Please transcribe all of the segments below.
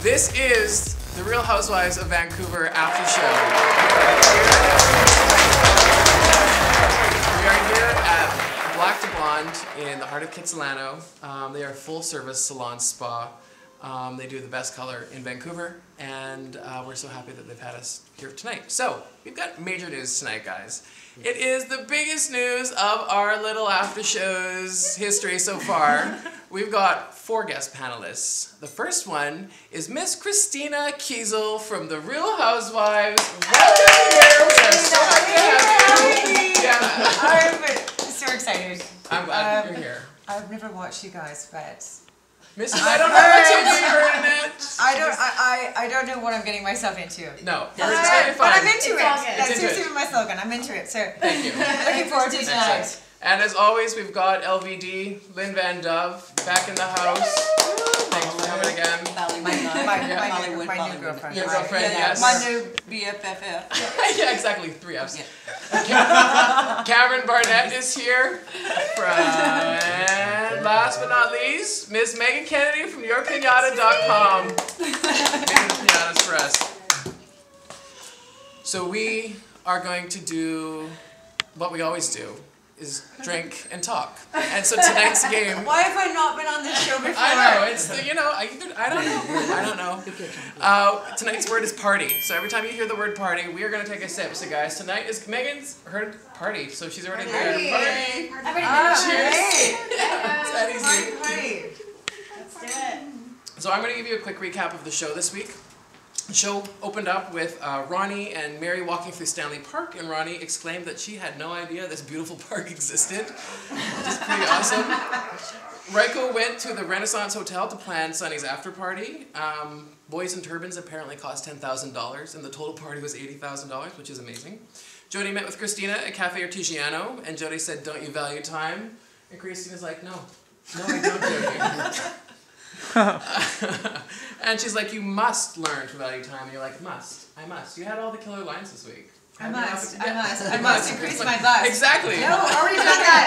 This is the Real Housewives of Vancouver Aftershow. We are here at Black to Blonde in the heart of Kitsilano. They are a full-service salon spa. They do the best color in Vancouver, and we're so happy that they've had us here tonight. So, we've got major news tonight, guys. It is the biggest news of our little after show's history so far. We've got 4 guest panelists. The first one is Miss Christina Kiesel from the Real Housewives. Welcome here. We are so happy to have you. Yeah. I'm so excited. I'm glad you're here. I've never watched you guys, but Mrs. I don't know what you're in it. I don't know what I'm getting myself into. No, but I'm into it. That's seriously my slogan. I'm into it. So thank you. Looking forward to tonight. And as always, we've got LVD, Lynn Van Dove, back in the house. Thanks for coming again. My new girlfriend. Your girlfriend, yes. My new BFF. Yeah, exactly. 3 Fs. Yeah. Cameron Barnett is here. And last but not least, Miss Megan Kennedy from yourpinata.com. Making the pinatas for us. So we are going to do what we always do, is drink and talk. And so tonight's game... Why have I not been on this show before? I know, it's the, I don't know. Tonight's word is party. So every time you hear the word party, we are going to take a sip. So guys, tonight is Megan's party, so she's already there. Party! Cheers! Yeah, it's that easy. Party. Let's do it. So I'm going to give you a quick recap of the show this week. The show opened up with Ronnie and Mary walking through Stanley Park, and Ronnie exclaimed that she had no idea this beautiful park existed, which is pretty awesome. Reiko went to the Renaissance Hotel to plan Sunny's after party. Boys in turbans apparently cost $10,000, and the total party was $80,000, which is amazing. Jody met with Christina at Cafe Artigiano, and Jody said, "Don't you value time?" And Christina's like, "No, I don't, Jody." And she's like, "You must learn to value time." And you're like, I must. You had all the killer lines this week. I must increase my bus. Exactly. No, already done that.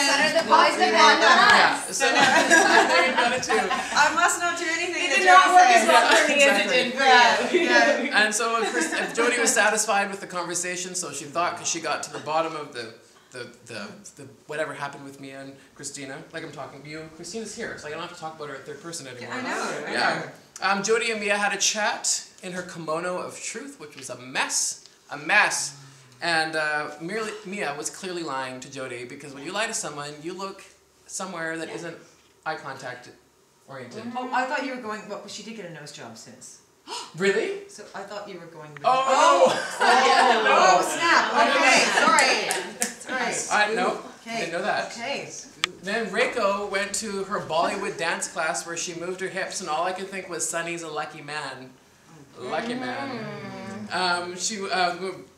Better the boys than Yeah, so Megan done it too. I must not do anything. It did not work as well for me as it did for you. Yeah. And so Jody was satisfied with the conversation, so she thought, because she got to the bottom of the whatever happened with Mia and Christina. Like I'm talking to you, Christina's here, so I don't have to talk about her at third person anymore. I know. Yeah. Jody and Mia had a chat in her kimono of truth, which was a mess. And Mia was clearly lying to Jody, because when you lie to someone, you look somewhere that isn't eye contact oriented. Oh, I thought you were going. Well, she did get a nose job since. Really? So I thought you were going. Oh snap! Okay, sorry. No, didn't know that. Okay. Then Reiko went to her Bollywood dance class where she moved her hips, and all I could think was, Sonny's a lucky man. Lucky man. She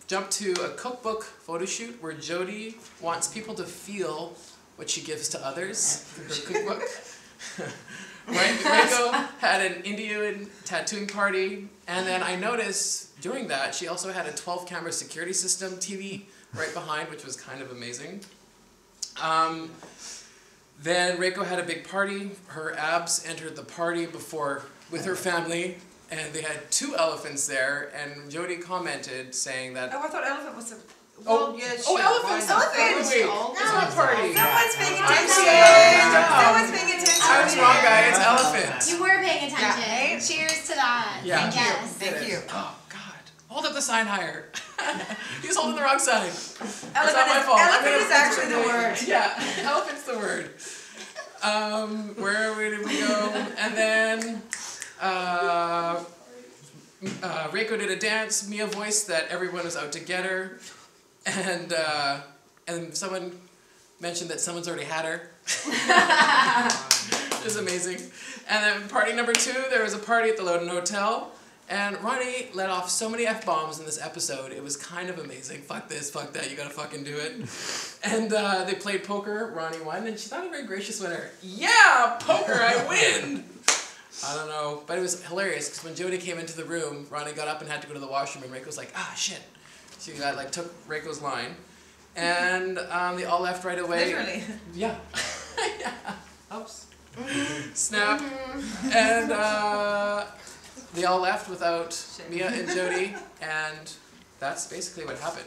jumped to a cookbook photo shoot where Jody wants people to feel what she gives to others through her cookbook. Reiko had an Indian tattooing party, and then I noticed during that she also had a 12-camera security system TV right behind, which was kind of amazing. Then Reiko had a big party. Her abs entered the party with her family, and they had 2 elephants there, and Jody commented saying that... Oh, I thought elephant was a... elephants! Elephants! Wait, it's not a party. Someone's paying attention! Someone's paying attention! I was wrong, guys. It's elephants. You were paying attention. Yeah. Cheers to that. Yeah. Thank you. Oh, God. Hold up the sign higher. He's holding the wrong sign. It's not Elephant my fault. Elephant is actually the word. Yeah, elephant's the word. Where did we go? And then Reiko did a dance. Mia voiced that everyone was out to get her, and someone mentioned that someone's already had her. Which is amazing. And then party number 2, there was a party at the Loden Hotel. And Ronnie let off so many F-bombs in this episode, it was kind of amazing. Fuck this, fuck that, you gotta fucking do it. And they played poker, Ronnie won, and she's not a very gracious winner. Yeah, poker, I win! I don't know, but it was hilarious, because when Jody came into the room, Ronnie got up and had to go to the washroom, and Reiko was like, ah, shit. She took Reiko's line, and they all left right away. Literally. Yeah. Yeah. Oops. Snap. And they all left without Mia and Jody, and that's basically what happened.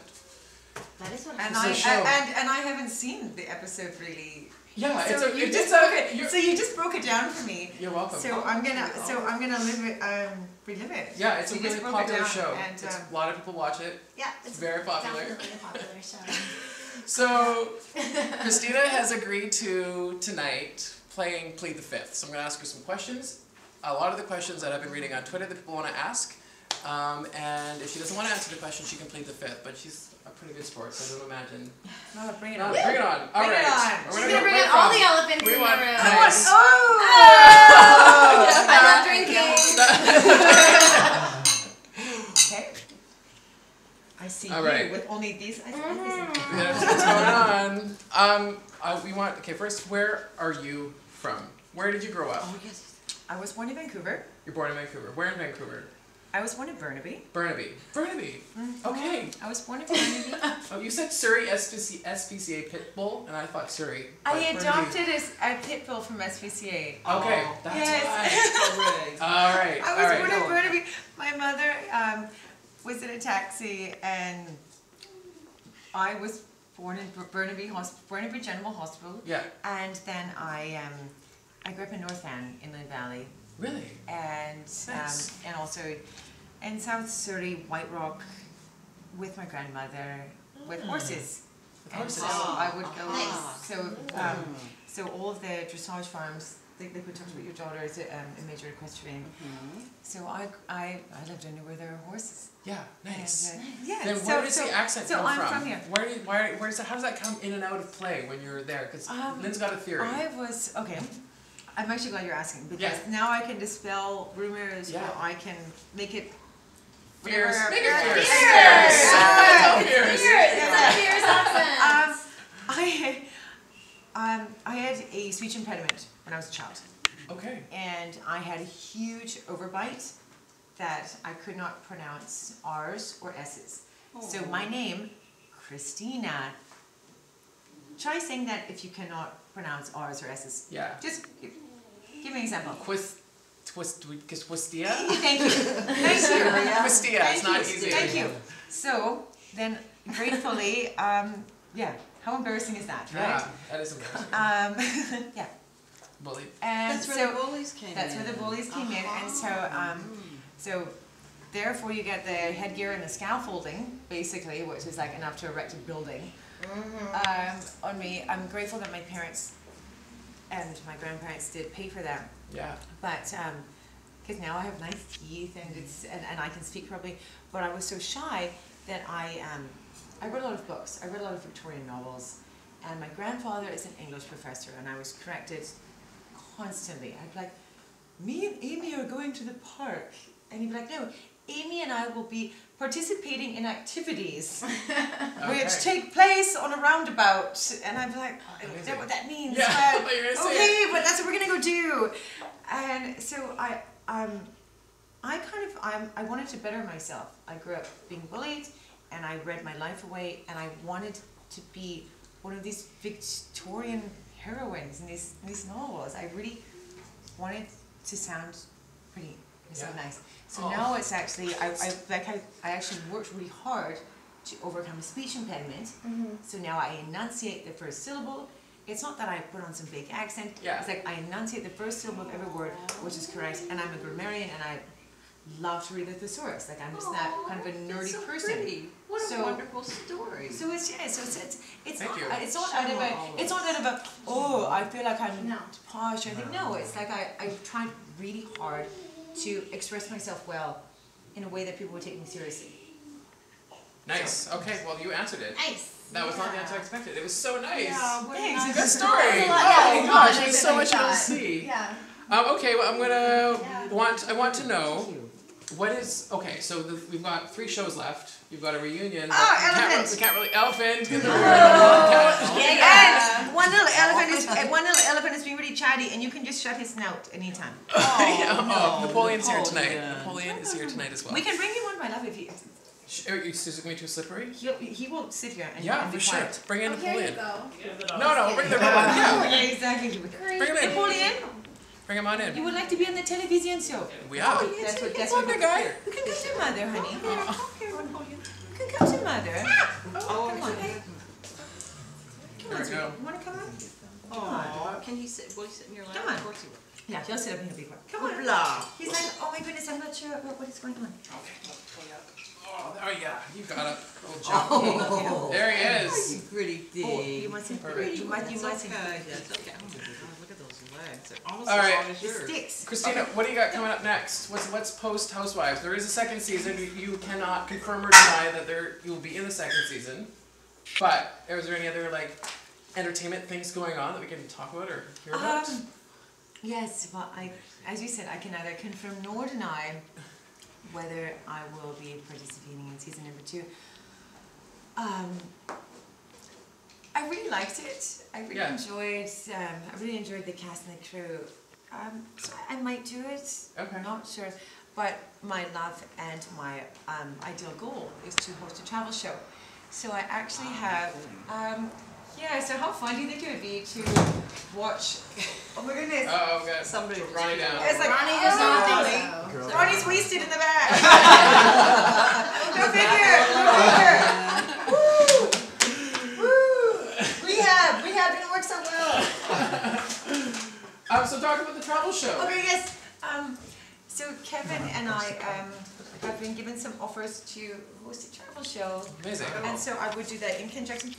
That is what And happened. I haven't seen the episode really. Yeah, So it's you a, just it's broke a, it. So you just broke it down for me. You're welcome. So I'm gonna live it, relive it. Yeah, it's You a just really broke it popular down show. and, A lot of people watch it. Yeah, It's very popular. Definitely a popular show. So, Christina has agreed to tonight plead the fifth. So I'm going to ask her some questions. A lot of the questions that I've been reading on Twitter that people want to ask. And if she doesn't want to answer the question, she can plead the fifth. But she's a pretty good sport, so I don't imagine. No, bring it No, on. bring it on. All Bring it right. on. We're She's gonna gonna bring go in all from- the elephants we in want- the room. Nice. Oh! I love drinking. Okay. I see All you right. with only these. Yeah, that's what's going on. We want, okay, first, where are you from? Where did you grow up? Oh yes. I was born in Vancouver. You're born in Vancouver. Where in Vancouver? I was born in Burnaby. Burnaby. Burnaby. Okay. I was born in Burnaby. Oh, you said Surrey SPCA Pitbull, and I thought Surrey. I but Burnaby. adopted a pit bull from SPCA. Okay, that's Yes. why. All right. I was born in Burnaby. My mother was in a taxi, and I was born in Burnaby General Hospital. Yeah. And then I grew up in North Van, Inland Valley, Really? and Nice. and also in South Surrey, White Rock, with my grandmother, with horses. With And horses. so I would go. Nice. So all of the dressage farms. They could talk about your daughter as a major equestrian. So I lived under where there were horses. Yeah. Nice. And, yeah. Then where does the accent so come I'm from? from here. Where does that, how does that come in and out of play when you're there? Because Lynn's got a theory. Okay. I'm actually glad you're asking because Yeah. now I can dispel rumors. Yeah. Or I can make it. Fierce. whatever- Make it fierce. Fierce. Fierce. Yeah. Fierce. It's a fierce accent. I had a speech impediment when I was a child, Okay. and I had a huge overbite that I could not pronounce R's or S's. So my name, Christina. Try saying that if you cannot pronounce R's or S's. Yeah. Just give me an example. Twistia? Thank you. Thank you. Twistia. It's not easy. Thank you. So then, gratefully, yeah. How embarrassing is that, right? Yeah, that is embarrassing. Yeah. Bully. And That's so where the bullies came that's in. where the bullies came in, and so therefore you get the headgear and the scaffolding, basically, which is like enough to erect a building. On me, I'm grateful that my parents and my grandparents did pay for that. Yeah. But because now I have nice teeth and I can speak properly, but I was so shy that I read a lot of books. I read a lot of Victorian novels, and my grandfather is an English professor, and I was corrected constantly. I'd be like, me and Amy are going to the park, and he'd be like, no, Amy and I will be participating in activities which take place on a roundabout, and I'd be like, I don't know what that means. Yeah, but, but you're gonna say okay, it. but that's what we're gonna go do. And so I wanted to better myself. I grew up being bullied, and I read my life away, and I wanted to be one of these Victorian heroines in these novels. I really wanted to sound pretty, to sound nice. So now it's actually I actually worked really hard to overcome a speech impediment. So now I enunciate the first syllable. It's not that I put on some big accent. Yeah. It's like I enunciate the first syllable of every word, which is correct. And I'm a grammarian, and I love to read a thesaurus. Like I'm just that kind of a nerdy so person. Pretty. What a wonderful story. So it's Thank you. not out of a oh, I feel like I'm posh or anything. No, it's like I tried really hard to express myself well in a way that people would take me seriously. Nice. Okay, well, you answered it. Nice. That was not the answer I expected. It was so nice. Yeah, Thanks. It's a good story. Yeah, Oh gosh, yeah, there's yeah, so much yeah. to see. Yeah. Okay, well, I'm gonna I want to know what is okay. So we've got 3 shows left. You've got a reunion. but elephant. We can't really elephant in the room. And one little elephant is being really chatty, and you can just shut his snout anytime. Napoleon's here tonight. Napoleon. Napoleon is here tonight as well. We can bring him on, my love, if he. Are you going too slippery? He won't sit here and Yeah, and for be sure. quiet. Bring in Here you Napoleon. go. No, bring the Oh, yeah. yeah, exactly. Bring him in. Napoleon, Bring him on You in. would like to be on the television show? We are. Oh, yes, That's what what guy. You can come to mother, honey. You can come to mother. Oh, Come on, hey. Come There on, we sweetie. go. You want to come on? oh, can he sit, will he sit in your lap? Come on. Of course he will. Yeah, he'll sit up in here before. Come on. Hoopla. He's like, oh my goodness, I'm not sure about what is going on. Okay, pull you up. Oh yeah, you got it. Little jump. There he is. You pretty thing. Oh, you must have Perfect. you must It's have okay. That's okay. Oh my God, look at those legs. They're almost All as right. long as the yours. sticks. Christina, what do you got coming up next? What's post Housewives? There is a second season. You cannot confirm or deny that you will be in the second season. But is there any other like entertainment things going on that we can talk about or hear about? Yes, well, as you said, I can neither confirm nor deny whether I will be participating in season number 2. I really liked it. I really enjoyed the cast and the crew. So I might do it. Okay. I'm not sure, but my love and my ideal goal is to host a travel show. So I actually have. So how fun do you think it would be to watch? Oh my goodness! Oh, okay. Somebody Ronnie down. It's like Ronnie does not think so. Ronnie's wasted in the back. Go figure. Woo! Woo! Rehab didn't work so well. So talk about the travel show. Okay, yes. So Kevin and I have been given some offers to host a travel show. Amazing. And so I would do that in conjunction.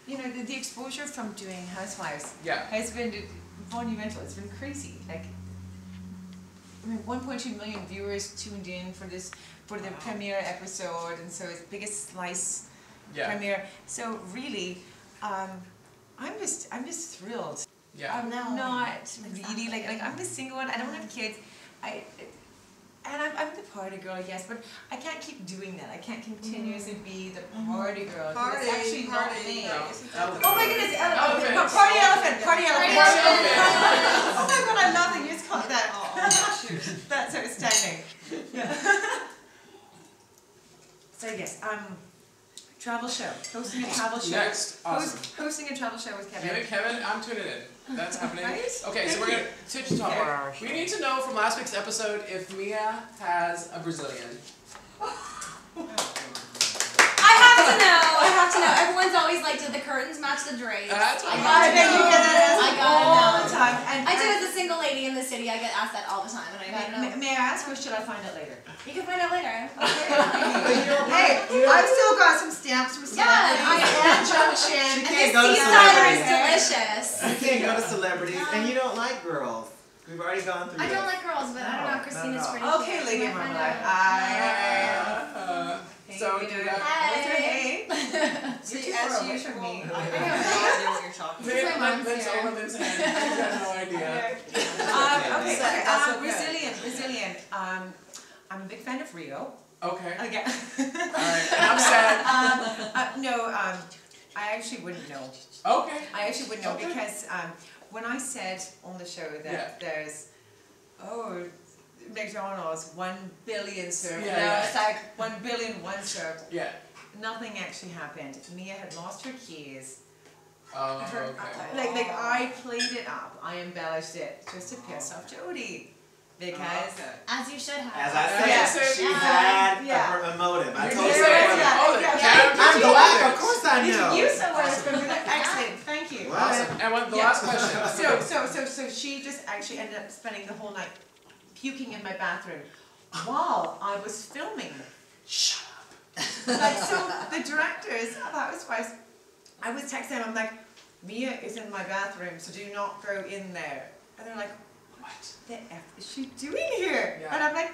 You know, the exposure from doing Housewives has been monumental. It's been crazy. Like, I mean, 1.2 million viewers tuned in for the premiere episode, and so it's the biggest slice premiere. So really, I'm just thrilled. Yeah. I'm not really like I'm a single one. I don't have kids. I'm the party girl, I guess, but I can't keep doing that. I can't continuously be the party girl. Party, It's actually not party. me. No. Oh my goodness, Elephant. no, party elephant, party elephant. Party elephant. Oh my god, I love that you just called that. Oh, That's outstanding. So yes, travel show, hosting a travel show. Next, awesome. Hosting a travel show with You Kevin. and Kevin, I'm tuning in. That's happening. Right? Okay, so we're gonna switch the topic. We need to know from last week's episode if Mia has a Brazilian. I have to know. Everyone's always like, did the curtains match the drapes? That's what I I gotta bet you know. get that I gotta all know. the time. I do as a single lady in the city. I get asked that all the time, and I gotta know. May I ask, or should I find out later? You can find out later. Hey, I've still got some stamps from celebrities and Junction. And can't this go to sea cider is celebrities. delicious. You can't go to celebrities, and you don't like girls. We've already gone through I don't this. like girls, but I don't know. No, Christina's not at pretty. Okay, cute. Lady You might find Marmalade. out. So do you got? Hey. See, as away usual, from me. I have no idea what you're talking This is about. my mom's Lynn's hair. over Lynn's head. She's got no idea. Okay, That's okay. Brazilian. I'm a big fan of Rio. Okay. Again. Alright, I'm sad. I actually wouldn't know. Okay. I actually wouldn't know Okay. because when I said on the show that there's, McDonald's 1 billion served. Yeah, It's like 1 billion one served. Yeah. Nothing actually happened. Mia had lost her keys. Oh, Her, okay. like I played it up. I embellished it just to piss off Jody. Because As you should have. As I Yeah. said, she Yeah. had Yeah. a motive. I You told did you. it. Yeah. Oh, Yeah. yeah. I'm black, of course I know. you saw where it's going. Excellent. Thank you. What? Awesome. And the last question. So she just actually ended up spending the whole night puking in my bathroom while I was filming. Shut up. Like, so the directors of Housewives, I was texting them, I'm like, Mia is in my bathroom, so do not go in there. And they're like, what the F is she doing here? Yeah. And I'm like,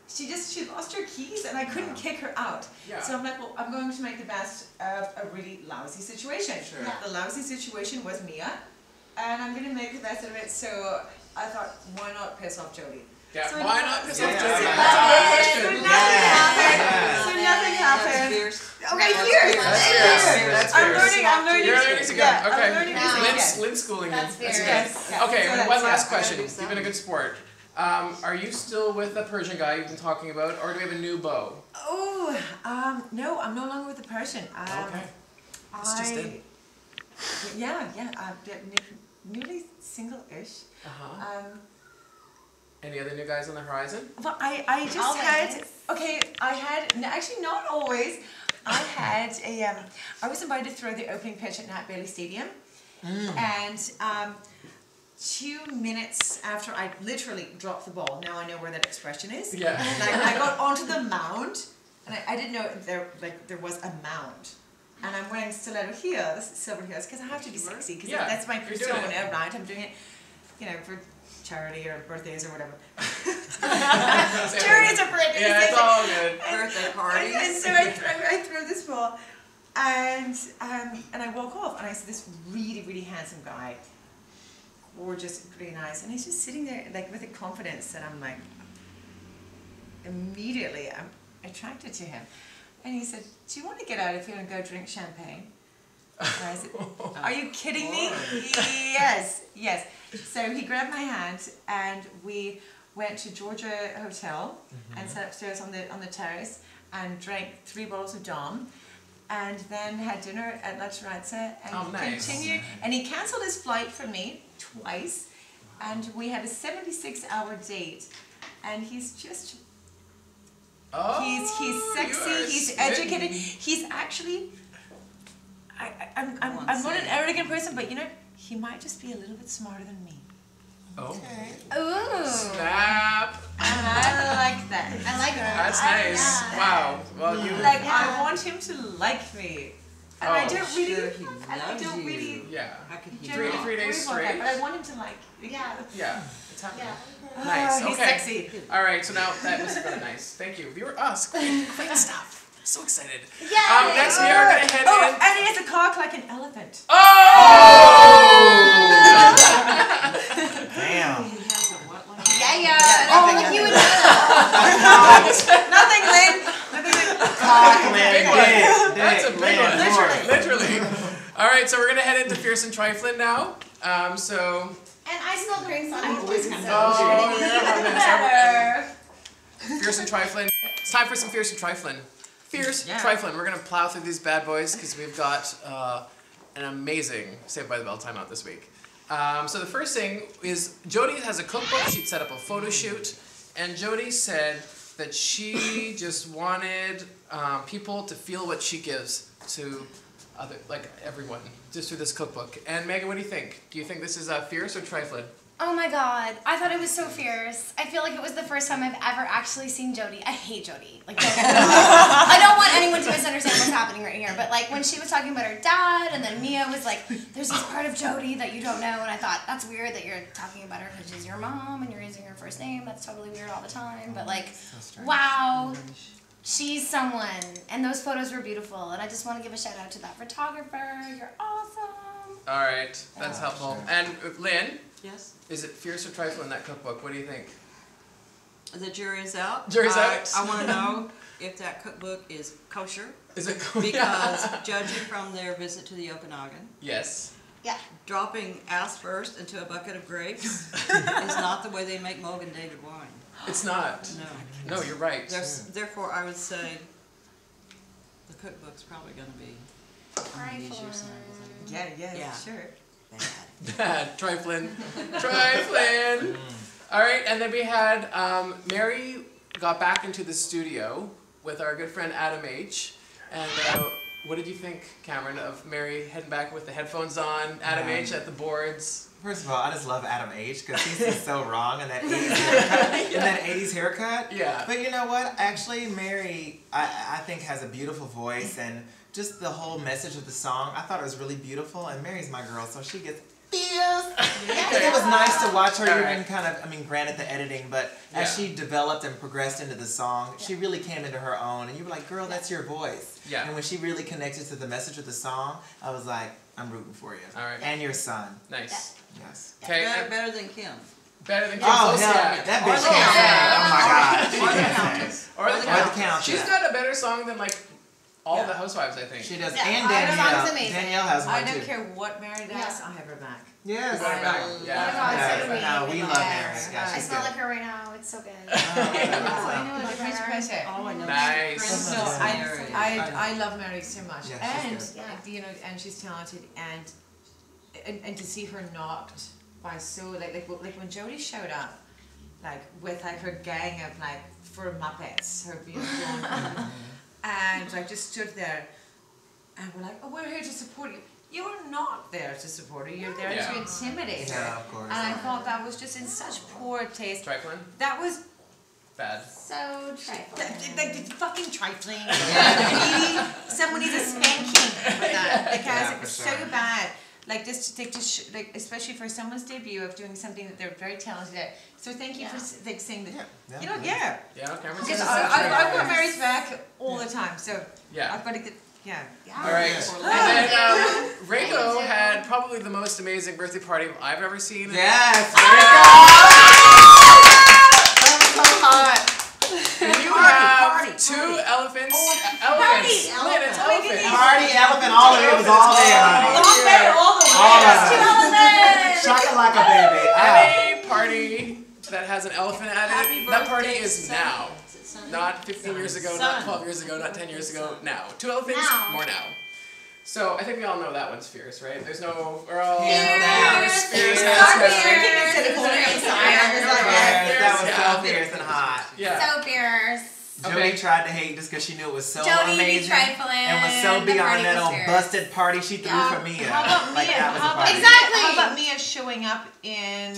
she lost her keys and I couldn't kick her out. Yeah. So I'm like, well, I'm going to make the best of a really lousy situation. Sure. Yeah. The lousy situation was Mia, and I'm going to make the best of it. So I thought, why not piss off Jody? Yeah, So why not piss off Yeah. Jody? Yeah. That's my So question. nothing happened. Yes. So nothing happened. That's fierce. Okay, That's fierce. fierce. That's Fierce. fierce. That's I'm fierce. learning. You're learning this again. Yeah, I'm Okay. learning this Now. again. Lynn's schooling you. That's That's fierce. good. Yeah. Okay, So and that's- one last yeah, question. do You've been a something. good sport. Are you still with the Persian guy you've been talking about, or do we have a new beau? Oh, no, I'm no longer with the Persian. Okay. It's just in. Yeah. newly single-ish. Any other new guys on the horizon? Well, I just had, actually not always. I had I was invited to throw the opening pitch at Nat Bailey Stadium. And 2 minutes after I literally dropped the ball, now I know where that expression is. Yeah. Like, I got onto the mound, and I didn't know there was a mound. And I'm wearing stiletto heels, silver heels, because I have to be sexy, because that's my persona, right? I'm doing it, for charity or birthdays or whatever. Charities or birthdays. Yeah, it's all good. Birthday parties. And so I throw this ball, and I walk off, and I see this really, really handsome guy, gorgeous, really nice, and he's just sitting there like with a confidence that I'm like, immediately I'm attracted to him. And he said, "Do you want to get out of here and go drink champagne?" And I said, "Are you kidding me?" Yes. So he grabbed my hand, and we went to Georgia Hotel and sat upstairs on the terrace and drank 3 bottles of Dom, and then had dinner at La Terrazza and continued. And he cancelled his flight for me twice, and we had a 76-hour date. And he's just. He's sexy, he's educated, he's actually, I'm not an arrogant person, but he might just be a little bit smarter than me. Oh. Ooh. Snap. And I like that. I like that. That's nice. Wow. Well, you. I want him to like me. And I don't really, Yeah. How could he 3 days straight. but I want him to like me. Yeah. It's happening. Yeah. Nice. He's Okay. sexy. All right. So now that was really nice. Thank you. You were us. Great stuff. So excited. Yeah. Next we are gonna head in. And he has a cock like an elephant. Oh! Damn. He has a what like Yeah. Oh, like you would know. Nothing, Lynn. That's a big one. Literally. All right. So we're gonna head into Fierce and Trifling now. And I smell drinks on my voice. Fierce and Trifling. It's time for some Fierce and Trifling. Trifling. We're gonna plow through these bad boys because we've got an amazing Saved by the Bell timeout this week. So the first thing is Jody has a cookbook. She'd set up a photo shoot, and Jody said that she just wanted people to feel what she gives to everyone just through this cookbook. And Megan, what do you think? Do you think this is fierce or trifling? Oh my god, I thought it was so fierce. I feel like it was the first time I've ever actually seen Jody. I hate Jody. Like, I don't want anyone to misunderstand what's happening right here, but like when she was talking about her dad, and then Mia was like, there's this part of Jody that you don't know, and I thought, that's weird that you're talking about her because she's your mom and you're using her first name. That's totally weird all the time, but like, wow. She's someone, and those photos were beautiful, and I just want to give a shout out to that photographer. You're awesome. All right, that's helpful. Sure. And Lynn, Yes. is it fierce or trifling in that cookbook? What do you think? The jury's out. Jury's out. I want to know if that cookbook is kosher. Is it Because judging from their visit to the Okanagan, Yes. Yeah. dropping ass first into a bucket of grapes is not the way they make Mogan David wine. It's not. No. No, you're right. Therefore, I would say the cookbook's probably going to be easier side. Yeah, sure. Bad. Trifling. Trifling. All right, and then we had Mary got back into the studio with our good friend Adam H. And what did you think, Cameron, of Mary heading back with the headphones on, Adam H at the boards? First of all, I just love Adam H because he's just so wrong in that 80s haircut. In that 80s haircut. Yeah. But you know what? Actually, Mary, I think, has a beautiful voice, and just the whole message of the song, I thought it was really beautiful. And Mary's my girl, so she gets fierce. It was nice to watch her even kind of, granted the editing, but as she developed and progressed into the song, she really came into her own. And you were like, girl, that's your voice. Yeah. And when she really connected to the message of the song, I was like, I'm rooting for you. All right. And your son. Nice. Yes. Okay. Better than Kim. Better than Kim. Oh, Close, hell, that bitch can't sing. Oh my God. Or the Countess. She's got a better song than like all the Housewives, I think. She does. Yeah, And her song's Danielle. amazing. Danielle has one I too. don't care what Mary does, I'll have her back. Yes. You want her back? Oh my Yeah. God, so do we. No, we love Mary. Yeah, I she's smell good. like her right now. It's so good. I know, Love Prince her. Pressure. Oh, I know. Nice. Prince No, is Mary. I love Mary so much, Yeah, and she's good. and she's talented, and and to see her knocked by so like when Jodie showed up, like with like her gang of like fur Muppets, her and I just stood there, and we're like, oh, we're here to support you. You are not there to support her. You're there to intimidate her. Yeah, of course. And I thought that was just in such poor taste. Trifling? That was Bad. So trifling. like fucking trifling. Someone needs a spanking for that because it's so bad. Like this, like especially for someone's debut of doing something that they're very talented at. So thank you for like saying that. You know, Yeah, Cameron. Because I've got Mary's back all the time, so I've got to get. All right. And then Reiko had probably the most amazing birthday party I've ever seen. Yes. So hot. You have two elephants. Elephants. Party elephant. All of it was all there. All of it. Shakalaka baby. Any party that has an elephant at it, that party is now. Not 15 years ago, not 12 years ago, not 10 years ago, now. Two elephants, more now. So I think we all know that one's fierce, right? There's no, we're all Fierce. That was so fierce and hot. So fierce. Jodie tried to hate just because she knew it was so Jodie amazing trifling. and was so beyond that old busted party she threw for Mia. How about Mia? Exactly. How about Mia showing up in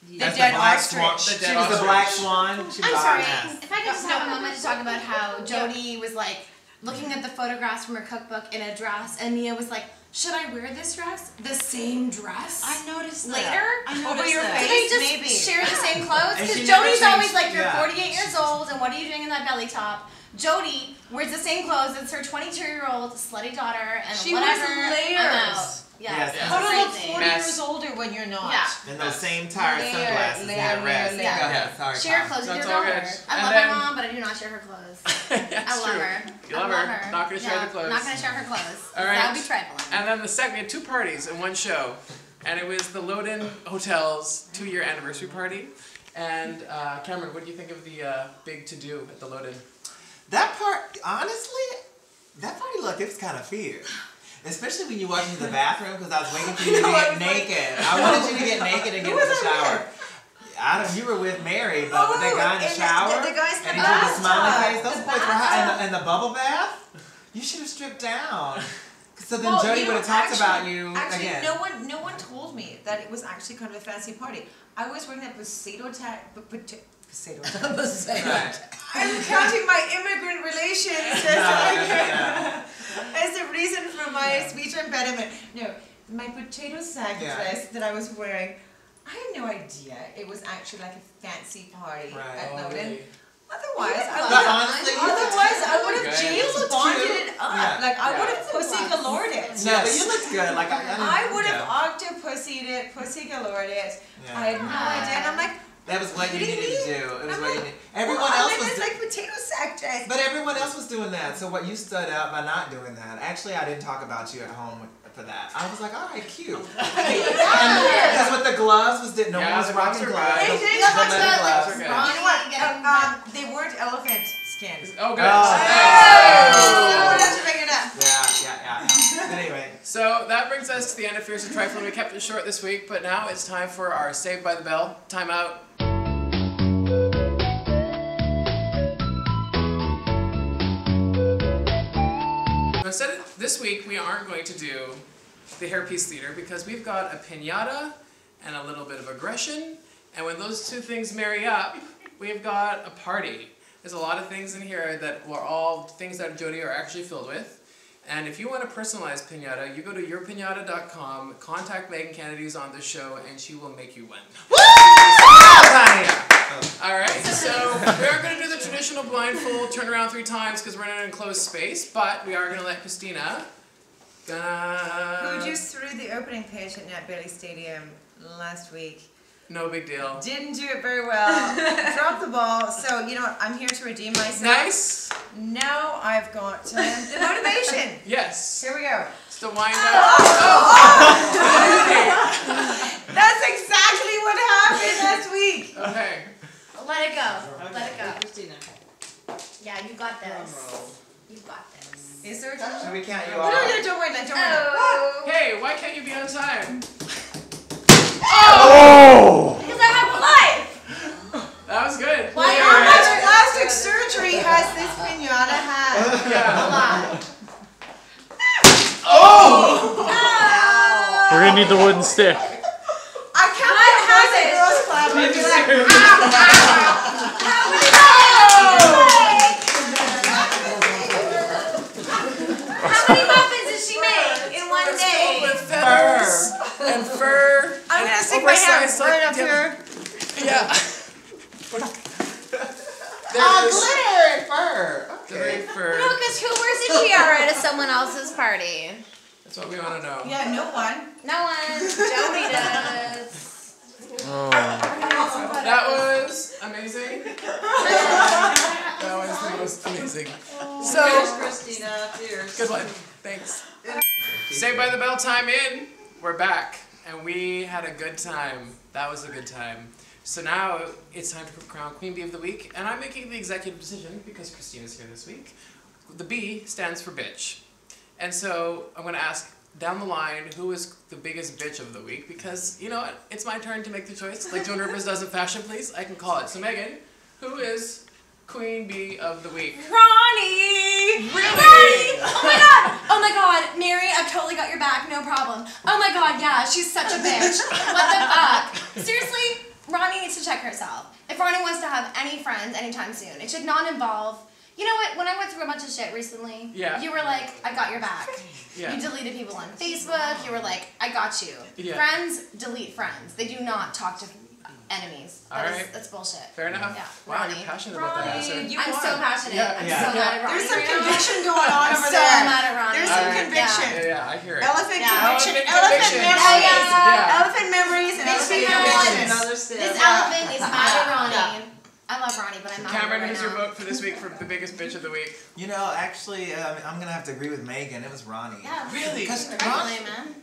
the That's dead the black ostrich? Swan. She was the black swan. She was I'm sorry. hot mess. If I could just have a moment to talk about how Jodie was like looking at the photographs from her cookbook in a dress, and Mia was like, "Should I wear this dress? The same dress?" I noticed that. Later? Over your Did face, they just maybe. share the same clothes? And Because she never Jodie's always changed- like, "You're 48 years old, and what are you doing in that belly top?" Jodie wears the same clothes as her 22-year-old slutty daughter, and She whatever. wears I'm layers. out. Yeah. Yes. How to look Crazy. 40 Mess. years older when you're not. Yeah. And those same tired sunglasses. layer, rest. layer. Go ahead. Sorry. Share Tom. clothes with your That's all daughter. good. I And love then- my mom, but I do not share her clothes. That's I love true. her. You I love love her. Not gonna share the clothes. Not gonna share her clothes. All right. That would be trifling. And then the second, we had two parties in one show. And it was the Loden Hotel's 2-year anniversary party. And Cameron, what do you think of the big to-do at the Loden? That part, honestly, that party look, it was kind of fierce. Especially when you walked into the bathroom because I was waiting for you to get naked. I wanted you to get naked and get in the shower. You were with Mary, but with that guy in the shower, the guy's and he did the smiley face. Those boys were hot. And the bubble bath. You should have stripped down. So then Jodie would have talked about you again. No one told me that it was actually kind of a fancy party. I was wearing that potato tag. I'm counting my immigrant relations as a reason for my speech impediment. No, my potato sack dress that I was wearing, I had no idea it was actually like a fancy party at Loden. Otherwise, I would have James bonded it up. Yeah. Like I would have pussy galored it. No, but you looked good. Like I would have octopussied it, pussy galored it. Yeah. I had no idea, and I'm like, that was what you needed to do. It was what you needed. Everyone well, else was. It's like potato sack dress. But everyone else was doing that. So what you stood out by not doing that. Actually, I didn't talk about you at home for that. I was like, all right, cute. Because with the gloves no one was rocking gloves. They The did. leather gloves. Okay. You know what? They weren't elephant skin. Oh, good. I have to bring it up. Yeah. But anyway. So that brings us to the end of Fierce and Trifling. We kept it short this week, but now it's time for our Saved by the Bell timeout. Instead, this week we aren't going to do the hairpiece theater because we've got a piñata and a little bit of aggression, and when those two things marry up, we've got a party. There's a lot of things in here that were all things that Jodie are actually filled with. And if you want a personalized piñata, you go to yourpiñata.com, contact Megan Kennedy's on the show, and she will make you one. Alright, so we aren't going to do the traditional blindfold, turn around 3 times because we're in an enclosed space, but we are going to let Christina Who just threw the opening page at Nat Bailey Stadium last week. No big deal. Didn't do it very well. Dropped the ball. So, you know what? I'm here to redeem myself. Nice. Now I've got the motivation. Yes. Here we go. Just to wind up. That's exactly what happened last week. Okay. Let it go. Let it go. Christina. Yeah, you got this. You got this. Is there a Should we count you No, off? don't worry, don't worry. Oh. Hey, why can't you be on time? Oh! Because I have a life. That was good. Why How not? much plastic surgery has this pinata had? A Yeah. lot. Oh! We're gonna need the wooden stick. I can't have the girls club. Need to Be like, see- How many muffins did she make in one It's filled day? with feathers and fur. I'm gonna and stick my hand oversized, right like, up here. Yeah. Oh, There's glitter and fur. the big fur. No, because who wears a tiara to someone else's party? That's what we want to know. Yeah, no one. No one. Jody does. Oh. That was amazing. That was the most amazing. Cheers, So, Christina. Cheers. good one. Thanks. Saved by the Bell time in. We're back. And we had a good time. That was a good time. So now it's time to crown Queen Bee of the Week. And I'm making the executive decision because Christina's here this week. The B stands for bitch. And so I'm going to ask down the line who is the biggest bitch of the week, because you know what? It's my turn to make the choice. Like Joan Rivers does in Fashion Police, I can call it. So Megan, who is Queen Bee of the Week? Ronnie! Really? Ronnie! Oh my god! Oh my god, Mary, I've totally got your back, no problem. Oh my god, yeah, she's such a bitch. What the fuck? Seriously, Ronnie needs to check herself. If Ronnie wants to have any friends anytime soon, it should not involve. You know what? When I went through a bunch of shit recently, you were like, I got your back. Yeah. You deleted people on Facebook. You were like, I got you. Yeah. Friends delete friends. They do not talk to enemies. That's bullshit. Fair enough. Yeah. Wow, Ronnie. you're passionate about that answer. Ronnie, I'm so passionate. Yeah, I'm yeah. so mad at Ronnie. There's some right now. conviction going on I'm over so there. mad at Ronnie. There's some Alright. conviction. Yeah, I hear it. Elephant Yeah. conviction. Elephant Elephant conviction. memories. Yeah. Elephant memories and Makes elephant me feel like convictions. Another sip. This Yeah. elephant is mad at Ronnie. Yeah. I love Ronnie, but I'm mad Cameron, at her who's right your now. vote for this week for the biggest bitch of the week? You know, actually, I'm gonna have to agree with Megan. It was Ronnie. Yeah. Really? Because Congratulate, man.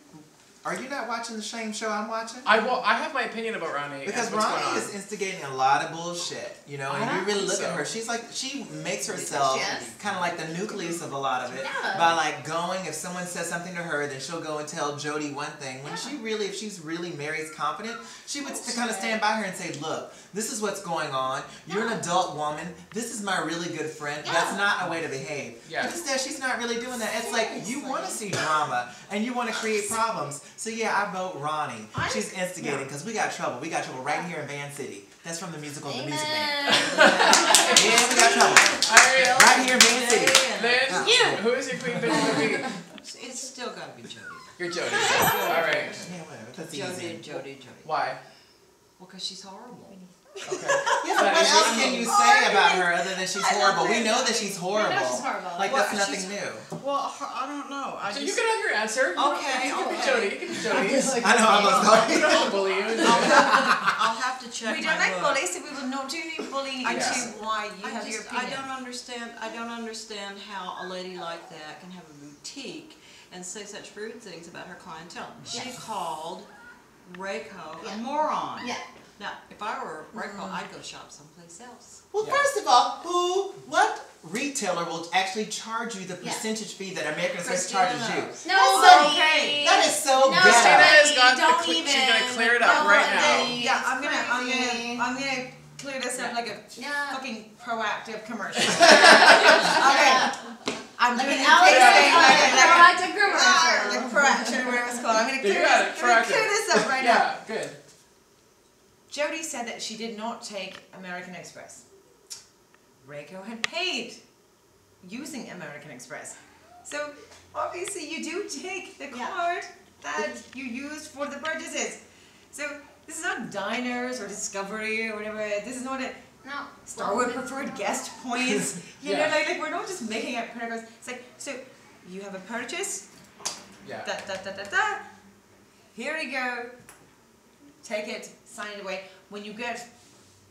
are you not watching the same show I'm watching? I have my opinion about Ronnie. Because and what's going Ronnie on. is instigating a lot of bullshit, you know, and I you really think look so. at her. She makes herself Yes. kind of like the nucleus of a lot of it Yeah. by like going, if someone says something to her, then she'll go and tell Jody one thing. When if she's really Mary's confident, she would kind of stand by her and say, look, this is what's going on. You're an adult woman. This is my really good friend. Yeah. That's not a way to behave. Yeah. But instead, she's not really doing that. It's like you want to see drama and you want to create problems. So yeah, I vote Ronnie. She's instigating because we got trouble. We got trouble right here in Van City. That's from the musical The Music Man. Yeah, we got trouble. Alright, Right here in Van City. Lynn, who is your queen bitch of the week? It's still got to be Jody. You're Jody. Alright. Yeah, whatever. That's Jody, easy. Jody. Why? Well, because she's horrible. Okay. Yeah, but what else can you say about her other than she's horrible? We know that she's horrible. We know she's horrible. Like, Well, that's nothing she's- new. Well, I don't know. So you can have your answer. Okay, You can be okay. Jody. You can be Jody. I know, I was We don't have to bully you. I'll have to check We my don't like book. bullies, so we will not do any bullying I into just- why you I have your just, I opinion. don't understand how a lady like that can have a boutique and say such rude things about her clientele. She called Rayco Yeah. a moron. Yeah. Now, if I were Rayco, I'd go shop someplace else. Well, Yeah. first of all, what retailer will actually charge you the Yeah. percentage fee that American Express Christina charges you? knows. Nobody. okay. That is so No, ghetto. Christina has got don't she's even. gonna clear it up right now. Nobody. Yeah, I'm Crazy. gonna clear this up like a Yeah. fucking proactive commercial. Okay. I'm Like doing an it elephant, like proactive commercial. like proaction or whatever it's called. I'm gonna You clear got it, this. I'm gonna proactive. clear this up right now. Yeah, good. Jody said that she did not take American Express. Rayco had paid using American Express. So obviously you do take the card that you used for the purchases. So this is not Diners or Discovery or whatever. This is not a No. Starwood preferred guest points. You Yeah. know, like we're not just making up credit cards. It's like, so you have a purchase, Yeah. da. Here you go. Take it, sign it away. When you get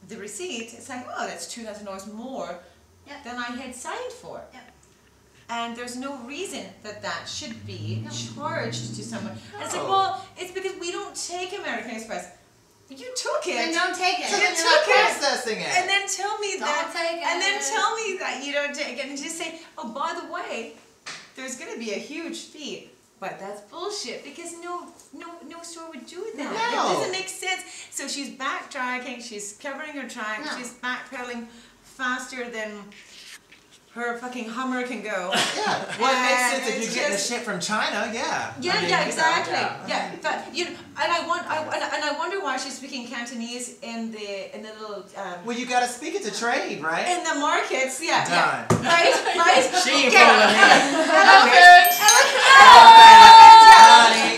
the receipt, it's like, oh, that's $2,000 more Yeah. than I had signed for. Yeah. And there's no reason that that should be charged to someone. And it's like, No. well, it's because we don't take American Express. You took it. Then don't take it. So You you're took not it. processing it. And then tell me Don't that take take it. And then tell me that you don't take it and just say, oh, by the way, there's going to be a huge fee. But that's bullshit because no store would do that. No. It doesn't make sense. So she's backtracking, she's covering her track, she's backpedaling faster than her fucking Hummer can go. Yeah. Well, it makes sense if it's you're getting the just- shit from China, yeah. Yeah, I mean, yeah, you know, exactly. yeah. Yeah, but you know, and I wonder why she's speaking Cantonese in the little Well, you gotta speak it to trade, right? in the markets. Yeah, Done. yeah. Right. She ain't Okay. fooling me. Elephant.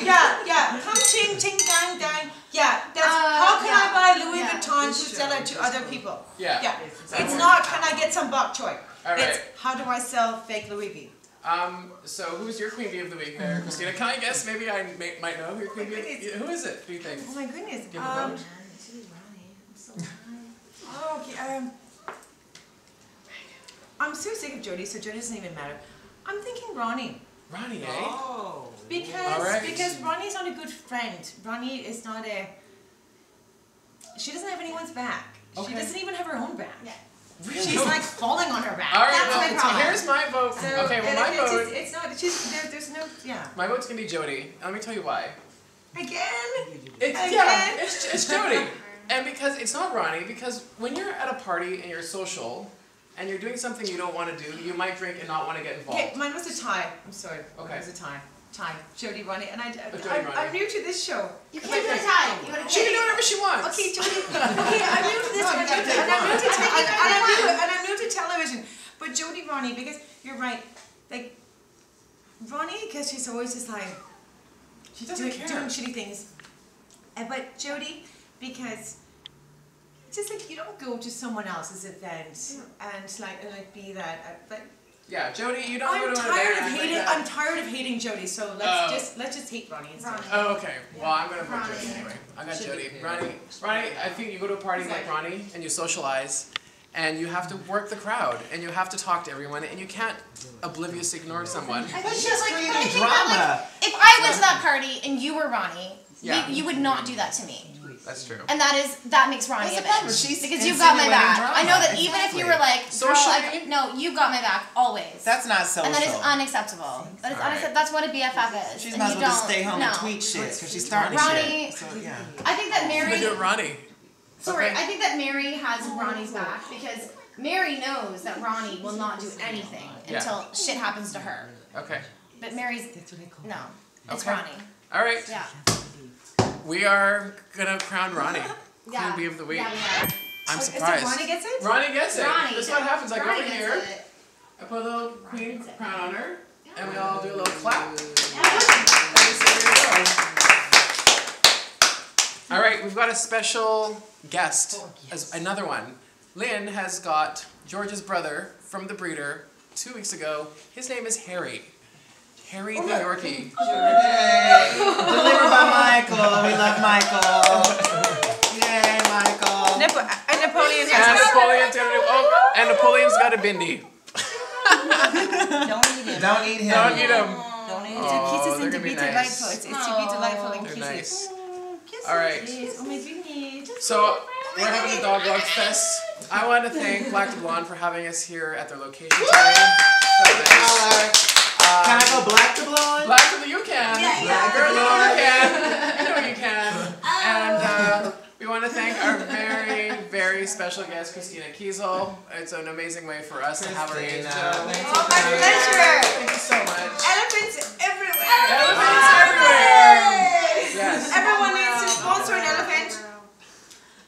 Yeah. Come ching ching dang dang. Yeah. That's how can I buy Louis Vuitton to sell it to other people? Yeah. Yeah. It's not can I get some bok choy. All right. It's how do I sell fake Louis V? So who's your queen bee of the week there, Christina? Can I guess? Maybe I might know who your queen bee is. Who is it? Do you think? Oh my goodness. Give a vote. Okay. I'm so sick of Jodie, so Jodie doesn't even matter. I'm thinking Ronnie. Ronnie, eh? Oh. Because Alright. because Ronnie's not a good friend. Ronnie is not a. She doesn't have anyone's back. Okay. She doesn't even have her own back. Yeah. Really? She's like falling on her back. All right, That's well, my problem. here's my vote. So, Okay, well, and my it's vote. just- it's not. She's there's no. Yeah. My vote's gonna be Jodie. Let me tell you why. Again. It's Jodie, and because it's not Ronnie. Because when you're at a party and you're social, and you're doing something you don't want to do, you might drink and not want to get involved. Okay, mine was a tie. I'm sorry. Okay. It was a tie. Tie. Jodie, Ronnie, and Jodie, I'm Ronnie. new to this show. You can't do a tie. You gotta She can pick. do whatever she wants. Okay, Jodie. Okay, I'm new to this, No, you and gotta take I'm new to one. and I'm new to television. But Jodie, Ronnie, because you're right. Like Ronnie, because she's always just like She doesn't doing care. shitty things. But Jodie, because it's just like you don't go to someone else's event and like be that. But Yeah, Jodie, you don't go I'm to an tired event of and act hating. like that. I'm tired of hating Jodie. So Oh. let's just hate Ronnie instead. Ronnie. Oh, okay. Well, I'm gonna vote Ronnie. Jodie anyway. I got Should Jodie. be. Ronnie, I think you go to a party like Ronnie and you socialize, and you have to work the crowd, and you have to talk to everyone, and you can't obliviously ignore someone. That's just creating I think drama. that, like, if I went to that party and you were Ronnie, Yeah. you would not do that to me. That's true. And that makes Ronnie That's a the problem. bitch. She's Because you've got my insinuating back. drama. I know that even if you were like, girl, Socially? no, you've got my back always. That's not social. and that is unacceptable. That is Alright. unacceptable. That's what a BFF is. She's and might as you well just don't- stay home no. and tweet shit because she's starting Ronnie- shit. So yeah. I think that I'm gonna Mary. do Ronnie. Sorry, Okay. I think that Mary has Ronnie's back because Mary knows that Ronnie will not do anything Yeah. until shit happens to her. Okay. But Mary's no, it's Okay. Ronnie. All right. Yeah. We are gonna crown Ronnie Yeah. Queen Bee of the Week. Yeah, we are. I'm So surprised. Ronnie gets it? Ronnie gets it. Ronnie. This is what happens. I go Ronnie over gets here, it. I put a little queen crown on her, and we all do a little clap. Yeah. And we say, "Here we go." All right, we've got a special guest, as another one. Lynn has got George's brother from The Breeder 2 weeks ago. His name is Harry. Harry the Yorkie. Yay! Delivered by Michael. We love Michael. Yay, Michael. And Napoleon And Napoleon's gonna do, oh, and Napoleon's got a bindi. Don't eat him. Don't eat him. Don't eat him. Don't eat him. Oh, kisses they're and to gonna be be nice. delightful. It's to be delightful and They're kisses. nice. All right. Oh my goodness. So we're having a dog love fest. I want to thank Black to Blonde for having us here at their location today. So nice. Can I go black to blonde? Black to the you can. Yeah, Black girl, you know you can. You know you can. And we want to thank our very, very special guest, Christina Kiesel. It's an amazing way for us to have her in. Christina, thank you. Oh, my pleasure. Thank you so much. Elephants everywhere. Elephants everywhere. Yes. Everyone needs to sponsor an elephant.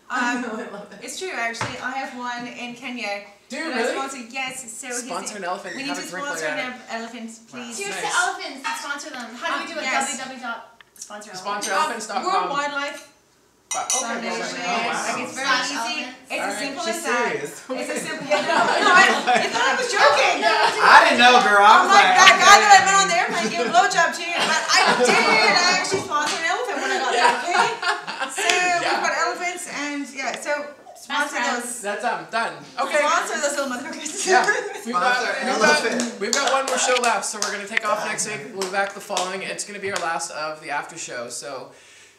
I love it. It's true, actually. I have one in Kenya. Do you that I really? sponsor. Yes. So he's- Sponsor an elephant. We and need have to a drink like sponsor that. an elephant, please. Cheers Nice. to elephants. Sponsor them. How do we do it? Yes. www.sponsor Sponsor elephants. elephants.com. World Wildlife Okay, Foundation. well, wow. Like, it's very Slash easy. elephant. It's as Alright. simple She's as that. serious. It's as simple. Yeah, no, I thought I was joking. I didn't know, girl. I I'm was like that guy that I okay. met on the airplane gave a blowjob to you, but I did. I actually sponsored an elephant when I got there. Okay. So we've got elephants and yeah. So sponsor those. That's done. Okay. Sponsor those little motherfuckers. Yeah. Sponsor elephant. We've got one more show left, so we're going to take off next week. We'll be back the following. It's going to be our last of the after show. So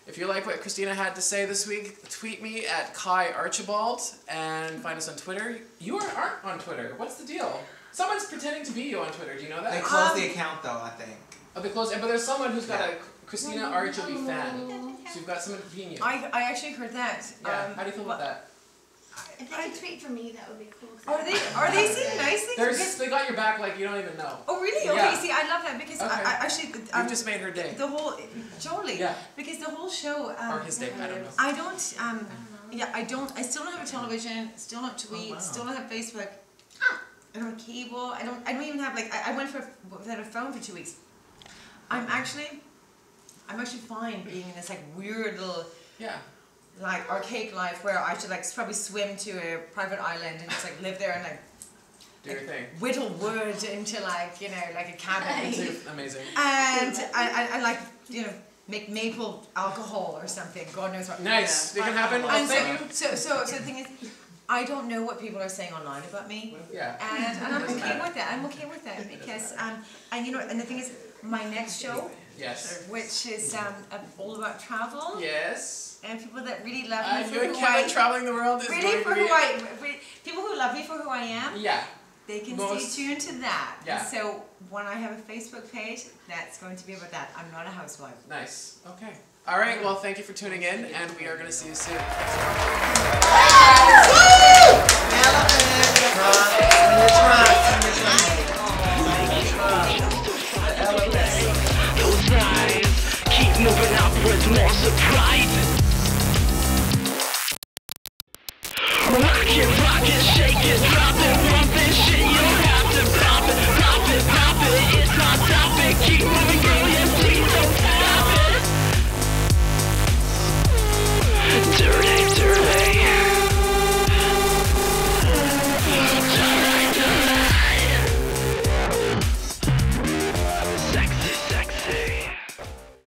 If you like what Christina had to say this week, tweet me at Kai Archibald and find us on Twitter. You aren't on Twitter. What's the deal? Someone's pretending to be you on Twitter. Do you know that? They closed the account though, I think. Oh, they closed. But there's someone who's got a Christina RHOB fan. So you've got someone being you. I actually heard that. Yeah. How do you feel about that? If they could tweet for me, that would be cool. Are they saying nice things? They got your back like you don't even know. Oh really? Okay. Yeah. See, I love that because I actually You've just made her day. the whole Jolie. Yeah. Because the whole show. Or his day. I don't know. I don't. Yeah, I don't. I still don't have a television. Still don't tweet. Oh, wow. Still don't have Facebook. I don't have cable. I don't even have like. I went without a phone for 2 weeks. I'm actually fine being in this like weird little. Yeah. Like archaic life where I should like probably swim to a private island and just like live there and like Do your thing. whittle wood into like like a cabin It's amazing. and I like make maple alcohol or something. God knows what. Nice. It can happen. Well, And thank you. so the thing is, I don't know what people are saying online about me. Yeah. And I'm Doesn't okay matter. with that. I'm okay with that because and the thing is, my next show, Yes. which is all about travel. Yes. And people that really love me for You and who I Kevin traveling the world is really going for to be. who I people who love me for who I am. Yeah. They can Most- stay tuned to that. Yeah. And so when I have a Facebook page, that's going to be about that. I'm not a housewife. Nice. Okay. All right. Well, thank you for tuning in, and we are going to see you soon. Keep moving upwards, more surprise. Rock it, shake it, drop it, bump it, shit, you have to pop it, it's not stopping, keep moving.